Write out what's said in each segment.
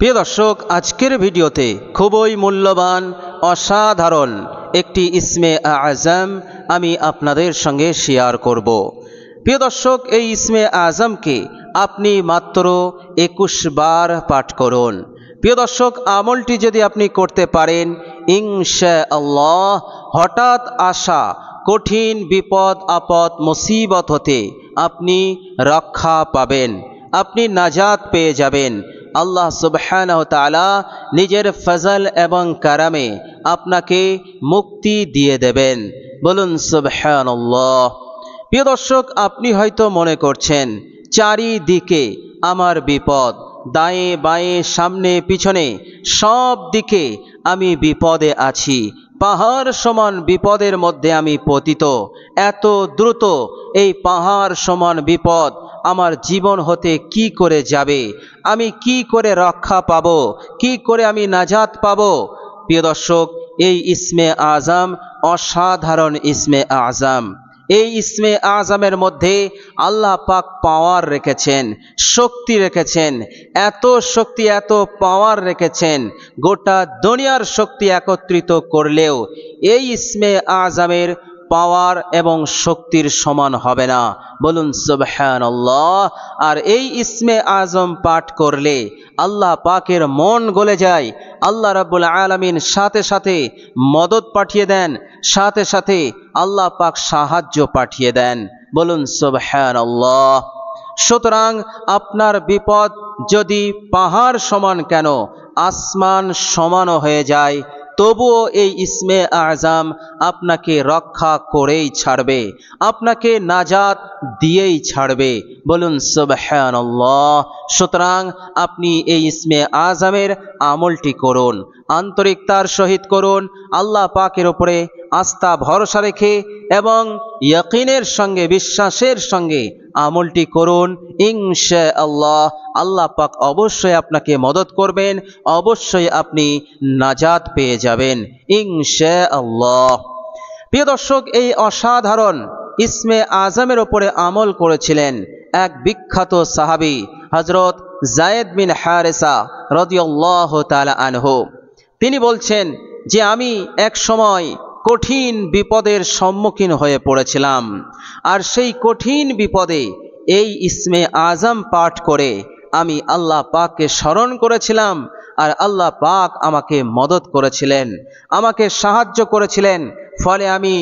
প্রিয় দর্শক, আজকের ভিডিওতে খুবই মূল্যবান অসাধারণ একটি ইসমে আজম আমি আপনাদের সঙ্গে শেয়ার করব। প্রিয় দর্শক, এই ইসমে আজমকে আপনি মাত্র 21 বার পাঠ করুন। প্রিয় দর্শক, আমলটি যদি আপনি করতে পারেন, ইনশাআল্লাহ হঠাৎ আসা কঠিন বিপদ আপদ মুসিবত হতে আপনি রক্ষা পাবেন, আপনি নাজাত পেয়ে যাবেন। আল্লাহ সুবহানাহু ওয়া তাআলা নিজের ফজল এবং কারামে আপনাকে মুক্তি দিয়ে দেবেন। বলুন সুবহানাল্লাহ। প্রিয় দর্শক, আপনি হয়তো মনে করছেন চারিদিকে আমার বিপদ, দায়ে বাঁয়ে সামনে পিছনে সব দিকে আমি বিপদে আছি, পাহাড় সমান বিপদের মধ্যে আমি পতিত। এত দ্রুত এই পাহাড় সমান বিপদ আমার জীবন হতে কি করে যাবে? আমি কি করে রক্ষা পাব? কি করে আমি নাজাত পাব? প্রিয় দর্শক, এই ইসমে আজম অসাধারণ ইসমে আজম। এই ইসমে আজমের মধ্যে আল্লাহ পাক পাওয়ার রেখেছেন, শক্তি রেখেছেন, এত শক্তি এত পাওয়ার রেখেছেন, গোটা দুনিয়ার শক্তি একত্রিত করলেও এই ইসমে আজমের পাওয়ার এবং শক্তির সমান হবে না। বলুন সুবহানাল্লাহ। আর এই ইসমে আজম পাঠ করলে আল্লাহ পাকের মন গলে যায়। আল্লাহ রাব্বুল আলামিন সাথে সাথে মদদ পাঠিয়ে দেন, সাথে সাথে আল্লাহ পাক সাহায্য পাঠিয়ে দেন। বলুন সুবহানাল্লাহ। সুতরাং আপনার বিপদ যদি পাহাড় সমান কেন, আসমান সমানও হয়ে যায়, তবুও এই ইসমে আজম আপনাকে রক্ষা করেই ছাড়বে, আপনাকে নাজাত দিয়েই ছাড়বে। বলুন সুবহানাল্লাহ। সুতরাং আপনি এই ইসমে আজমের আমলটি করুন, আন্তরিকতার সহিত করুন, আল্লাহ পাকের উপরে আস্থা ভরসা রেখে এবং ইয়াকিনের সঙ্গে, বিশ্বাসের সঙ্গে আমলটি করুন। ইনশাআল্লাহ আল্লাহ পাক অবশ্যই আপনাকে মদত করবেন, অবশ্যই আপনি নাজাত পেয়ে যাবেন ইনশাআল্লাহ। প্রিয় দর্শক, এই অসাধারণ ইসমে আজমের উপরে আমল করেছিলেন এক বিখ্যাত সাহাবী হযরত যায়েদ বিন হারেসা রাদিয়াল্লাহু তাআলা আনহু। তিনি বলছেন যে আমি এক সময় কঠিন বিপদের সম্মুখীন হয়ে পড়েছিলাম, আর সেই কঠিন বিপদে এই ইসমে আজম পাঠ করে আমি আল্লাহ পাককে স্মরণ করেছিলাম, আর আল্লাহ পাক আমাকে মদত করেছিলেন, আমাকে সাহায্য করেছিলেন। ফলে আমি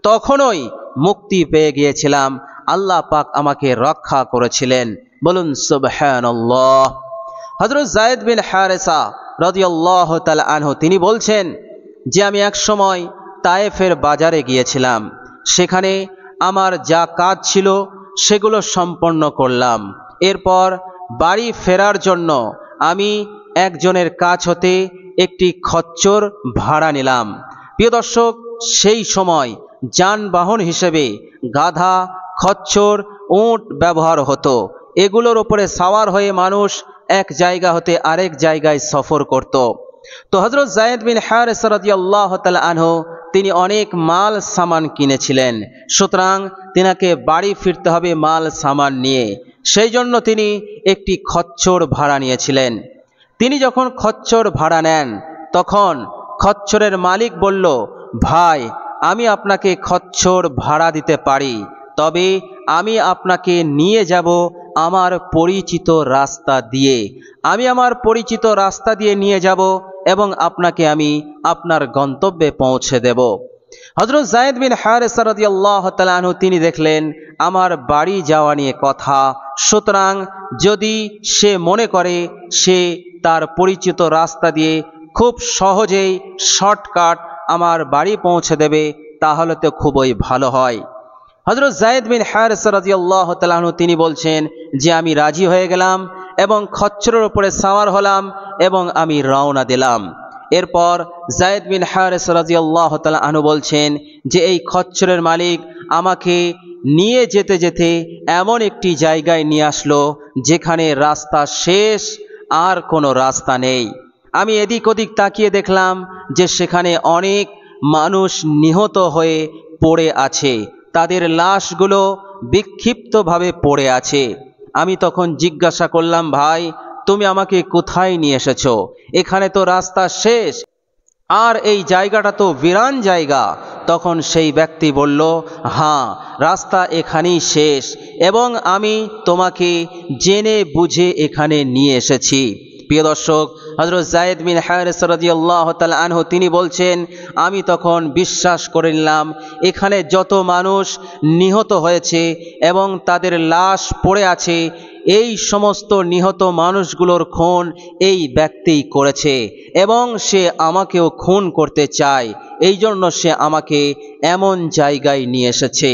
তখনই মুক্তি পেয়ে গিয়েছিলাম, আল্লাহ পাক আমাকে রক্ষা করেছিলেন। বলুন সুবহানাল্লাহ। হযরত যায়েদ বিন হারেসা রাদিয়াল্লাহু তাআলা আনহু তিনি বলছেন যে আমি এক সময় তায়েফের বাজারে গিয়েছিলাম, সেখানে আমার যা কাজ ছিল সেগুলো সম্পন্ন করলাম। এরপর বাড়ি ফেরার জন্য আমি একজনের কাছ হতে একটি খচ্চর ভাড়া নিলাম। প্রিয় দর্শক, সেই সময় যানবাহন হিসেবে গাধা, খচ্চর, উট ব্যবহার হতো। এগুলোর উপরে সাওয়ার হয়ে মানুষ এক জায়গা হতে আরেক জায়গায় সফর করত। তো হযরত যায়েদ বিন হারেসা রাদিয়াল্লাহু তাআলা আনহু তিনি অনেক মাল সামান কিনেছিলেন। সুতরাং তিনাকে বাড়ি ফিরতে হবে মাল সামান নিয়ে, সেই জন্য তিনি একটি খচ্চর ভাড়া নিয়েছিলেন। তিনি যখন খচ্চর ভাড়া নেন, তখন খচ্চরের মালিক বলল, ভাই, আমি আপনাকে খচ্চর ভাড়া দিতে পারি, তবে আমি আপনাকে নিয়ে যাব আমার পরিচিত রাস্তা দিয়ে। আমি আমার পরিচিত রাস্তা দিয়ে নিয়ে যাব এবং আপনাকে আমি আপনার গন্তব্যে পৌঁছে দেব। হযরত যায়েদ বিন হারেসা রাদিয়াল্লাহু তাআলা আনহু তিনি দেখলেন আমার বাড়ি যাওয়া নিয়ে কথা, সুতরাং যদি সে মনে করে সে তার পরিচিত রাস্তা দিয়ে খুব সহজেই শর্টকাট আমার বাড়ি পৌঁছে দেবে, তাহলে তো খুবই ভালো হয়। হযরত যায়েদ বিন হারেসা রাদিয়াল্লাহু তাআলা আনহু তিনি বলছেন যে আমি রাজি হয়ে গেলাম এবং খচ্চরের উপরে সাওয়ার হলাম এবং আমি রওনা দিলাম। এরপর যায়েদ বিন হারেসা রাদিয়াল্লাহু তাআলা আনহু বলছেন যে এই খচ্চরের মালিক আমাকে নিয়ে যেতে যেতে এমন একটি জায়গায় নিয়ে আসলো যেখানে রাস্তা শেষ, আর কোনো রাস্তা নেই। আমি এদিক ওদিক তাকিয়ে দেখলাম যে সেখানে অনেক মানুষ নিহত হয়ে পড়ে আছে, তাদের লাশগুলো বিক্ষিপ্তভাবে পড়ে আছে। আমি তখন জিজ্ঞাসা করলাম, ভাই তুমি আমাকে কোথায় নিয়ে এসেছো? এখানে তো রাস্তা শেষ, আর এই জায়গাটা তো বিরান জায়গা। তখন সেই ব্যক্তি বলল, হ্যাঁ, রাস্তা এখানেই শেষ, এবং আমি তোমাকে জেনে বুঝে এখানে নিয়ে এসেছি। প্রিয় দর্শক, হযরত যায়েদ বিন হারিস রাদিয়াল্লাহু তাআলা আনহু তিনি বলছেন, আমি তখন বিশ্বাস করে নিলাম এখানে যত মানুষ নিহত হয়েছে এবং তাদের লাশ পড়ে আছে, এই সমস্ত নিহত মানুষগুলোর খুন এই ব্যক্তিই করেছে, এবং সে আমাকেও খুন করতে চায়, এই জন্য সে আমাকে এমন জায়গায় নিয়ে এসেছে।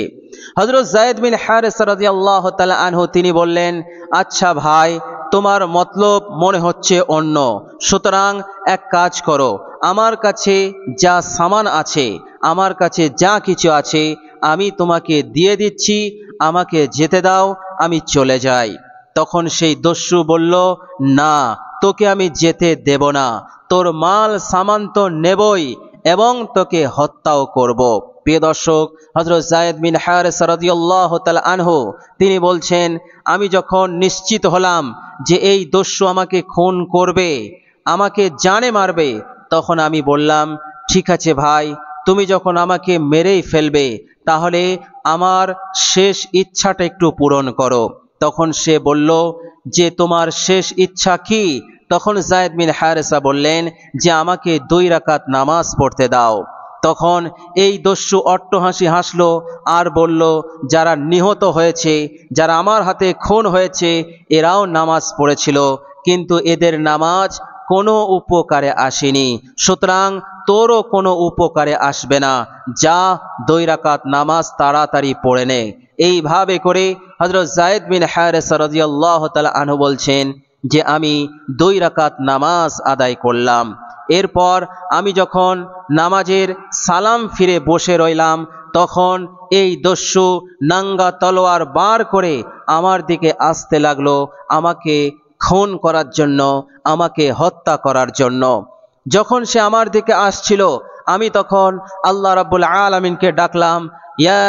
হযরত যায়েদ বিন হারিস রাদিয়াল্লাহু তাআলা আনহু তিনি বললেন, আচ্ছা ভাই, তোমার মতলব মনে হচ্ছে অন্য, সুতরাং এক কাজ করো, আমার কাছে যা সামান আছে, আমার কাছে যা কিছু আছে আমি তোমাকে দিয়ে দিচ্ছি, আমাকে যেতে দাও, আমি চলে যাই। তখন সেই দস্যু বলল, না, তোকে আমি যেতে দেব না, তোর মাল সামান তো নেবই এবং তোকে হত্যাও করব। প্রিয় দর্শক, হযরত যায়েদ বিন হারিস রাদিয়াল্লাহু তাআলা আনহু তিনি বলছেন, আমি যখন নিশ্চিত হলাম যে এই দস্যু আমাকে খুন করবে, আমাকে জানে মারবে, তখন আমি বললাম, ঠিক আছে ভাই, তুমি যখন আমাকে মেরেই ফেলবে, তাহলে আমার শেষ ইচ্ছাটা একটু পূরণ করো। তখন সে বলল যে তোমার শেষ ইচ্ছা কি? তখন যায়েদ বিন হারিসা বললেন যে আমাকে 2 রাকাত নামাজ পড়তে দাও। তখন এই দস্যু অট্টহাসি হাসলো আর বলল, যারা নিহত হয়েছে, যারা আমার হাতে খুন হয়েছে, এরাও নামাজ পড়েছিল, কিন্তু এদের নামাজ কোনো উপকারে আসেনি, সুতরাং তোরও কোনো উপকারে আসবে না, যা 2 রাকাত নামাজ তাড়াতাড়ি পড়ে নে। এইভাবে করে হযরত যায়েদ বিন হারিস রাদিয়াল্লাহু তাআলা আনহু বলছেন যে আমি 2 রাকাত নামাজ আদায় করলাম। এরপর আমি যখন নামাজের সালাম ফিরে বসে রইলাম, তখন এই দস্যু নাঙ্গা তলোয়ার বার করে আমার দিকে আসতে লাগলো, আমাকে খুন করার জন্য, আমাকে হত্যা করার জন্য। যখন সে আমার দিকে আসছিল, আমি তখন আল্লাহ রাব্বুল আলামিনকে ডাকলাম, ইয়া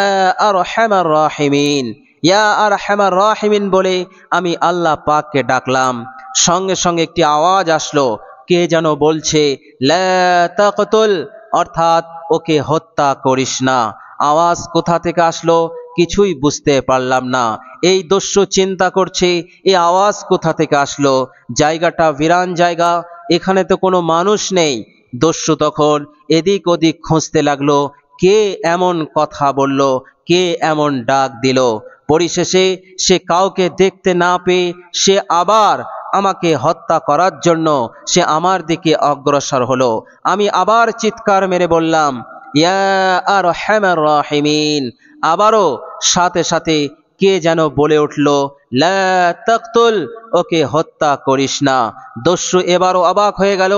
আরহামার রাহিমিন, ইয়া আরহামার রাহিমিন বলে আমি আল্লাহ পাককে ডাকলাম। সঙ্গে সঙ্গে একটি আওয়াজ আসলো, কে যেন বলছে, লা তাকতুল, অর্থাৎ ওকে হত্যা করিস না। আওয়াজ কোথা থেকে আসলো কিছুই বুঝতে পারলাম না। এই দস্যু চিন্তা করছে এই আওয়াজ কোথা থেকে আসলো, জায়গাটা বিরান জায়গা, এখানে তো কোনো মানুষ নেই। দস্যু তখন এদিক ওদিক খুঁজতে লাগলো, কে এমন কথা বলল, কে এমন ডাক দিল। পরিশেষে সে কাউকে দেখতে না পেয়ে সে আবার আমাকে হত্যা করার জন্য সে আমার দিকে অগ্রসর হলো। আমি আবার চিৎকার মেরে বললাম, ইয়া আরহামার রাহিমিন। আবারও সাথে সাথে কে যেন বলে উঠল, লা তাকতুল, ওকে হত্যা করিস না। দস্যু এবারও অবাক হয়ে গেল,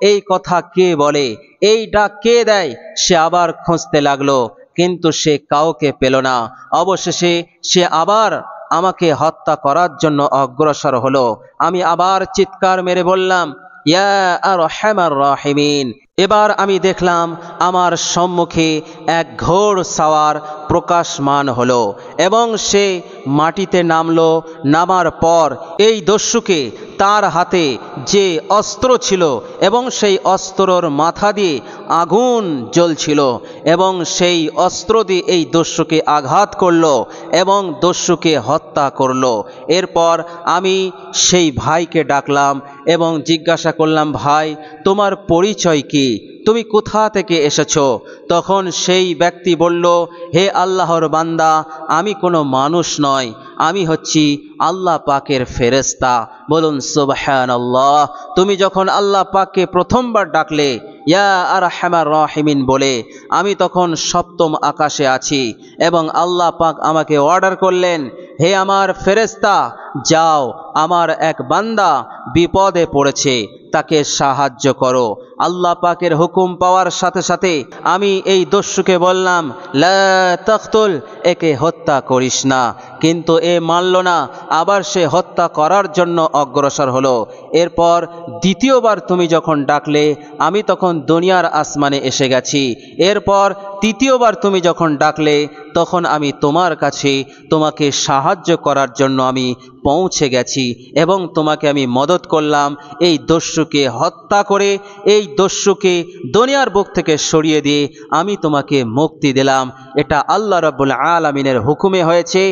এই কথা কে বলে, এই ডাক কে দেয়? সে আবার খুঁজতে লাগলো, কিন্তু সে কাউকে পেল না। অবশেষে সে আবার আমাকে হত্যা করার জন্য অগ্রসর হলো। আমি আবার চিৎকার মেরে বললাম, ইয়া আরহামার রাহিমিন। এবার আমি দেখলাম আমার সম্মুখে এক ঘোড় সাওয়ার প্রকাশমান হলো এবং সে মাটিতে নামলো। নামার পর এই দস্যুকে তার হাতে যে অস্ত্র ছিল এবং সেই অস্ত্রর মাথা দিয়ে আগুন জ্বলছিল এবং সেই অস্ত্র দিয়ে এই দস্যুকে আঘাত করলো এবং দস্যুকে হত্যা করলো। এরপর আমি সেই ভাইকে ডাকলাম এবং জিজ্ঞাসা করলাম, ভাই, তোমার পরিচয় কি? তুমি কোথা থেকে এসেছো? তখন সেই ব্যক্তি বলল, হে আল্লাহর বান্দা, আমি কোনো মানুষ নয়, আমি হচ্ছি আল্লাহ পাকের ফেরেশতা। বলুন সুবহানাল্লাহ। তুমি যখন আল্লাহ পাককে প্রথমবার ডাকলে ইয়া আরহামার রাহিমিন বলে, আমি তখন 7ম আকাশে আছি এবং আল্লাহ পাক আমাকে অর্ডার করলেন, হে আমার ফেরেশতা, যাও, আমার এক বান্দা বিপদে পড়েছে, তাকে সাহায্য করো। আল্লাহ পাকের হুকুম পাওয়ার সাথে সাথে আমি এই দস্যুকে বললাম, লা তাকতুল, একে হত্যা করিস না। কিন্তু এ মানল না, আবার সে হত্যা করার জন্য অগ্রসর হলো। এরপর দ্বিতীয়বার তুমি যখন ডাকলে, আমি তখন দুনিয়ার আসমানে এসে গেছি। এরপর তৃতীয়বার তুমি যখন ডাকলে, তখন আমি তোমার কাছে তোমাকে সাহায্য করার জন্য আমি পৌঁছে গেছি এবং তোমাকে আমি মদত করলাম এই দস্যুকে হত্যা করে, এই দস্যুকে দুনিয়ার বুক থেকে সরিয়ে দিয়ে আমি তোমাকে মুক্তি দিলাম। এটা আল্লাহ রাব্বুল আলামিনের হুকুমে হয়েছে।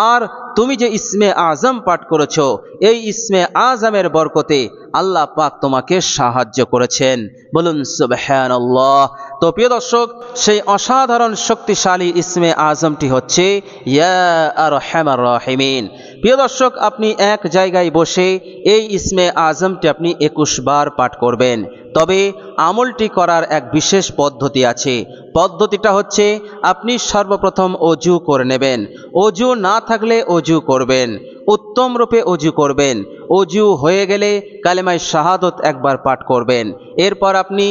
আর তুমি যে ইসমে আজম পাঠ করেছো, এই ইসমে আজমের বরকতে আল্লাহ পাক তোমাকে সাহায্য করেছেন। বলুন সুবহানাল্লাহ। তো প্রিয় দর্শক, সেই অসাধারণ শক্তিশালী ইসমে আজমটি হচ্ছে ইয়া আরহামার রাহিমিন। প্রিয় দর্শক, আপনি এক জায়গায় বসে এই ইসমে আজমটি আপনি 21 বার পাঠ করবেন। তবে আমলটি করার এক বিশেষ পদ্ধতি আছে। পদ্ধতিটা হচ্ছে, আপনি সর্বপ্রথম অজু করে নেবেন। অজু না থাকলে অজু করবেন, উত্তম রূপে অজু করবেন। অজু হয়ে গেলে কালেমায়ে শাহাদত একবার পাঠ করবেন। এরপর আপনি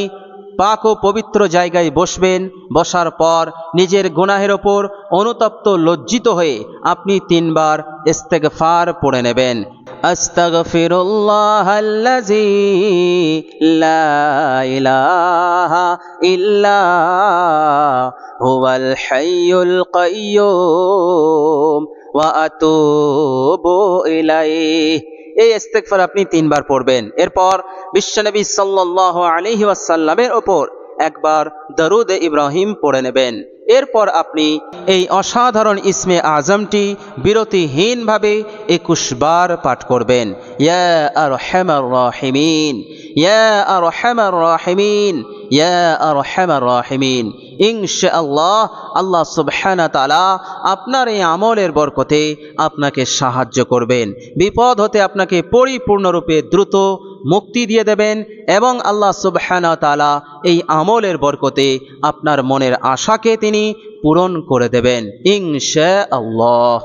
পাক ও পবিত্র জায়গায় বসবেন। বসার পর নিজের গুনাহের ওপর অনুতপ্ত লজ্জিত হয়ে আপনি 3 বার ইস্তেগফার পড়ে নেবেন। আস্তাগফিরুল্লাহাল্লাযী লা ইলাহা ইল্লা হুয়াল হাইয়ুল কাইয়্যুম ওয়া আতুবু ইলাইহি। এই ইস্তেগফার আপনি 3 বার পড়বেন। এরপর বিশ্বনবী সাল্লাল্লাহু আলাইহি ওয়াসাল্লামের ওপর একবার দরুদ ইব্রাহিম পড়ে নেবেন। এরপর আপনি এই অসাধারণ ইসমে আজমটি বিরতিহীনভাবে 21 বার পাঠ করবেন। ইয়া আরহামার রাহিমিন, ইয়া আরহামার রাহিমিন, ইয়া আরহামার রাহিমিন। ইনশাআল্লাহ আল্লাহ সুবহানাহু ওয়া তাআলা আপনার এই আমলের বরকতে আপনাকে সাহায্য করবেন। বিপদ হতে আপনাকে পরিপূর্ণরূপে দ্রুত মুক্তি দিয়ে দেবেন এবং আল্লাহ সুবহানাহু ওয়া তাআলা এই আমলের বরকতে আপনার মনের আশাকে তিনি পূরণ করে দেবেন ইনশাআল্লাহ।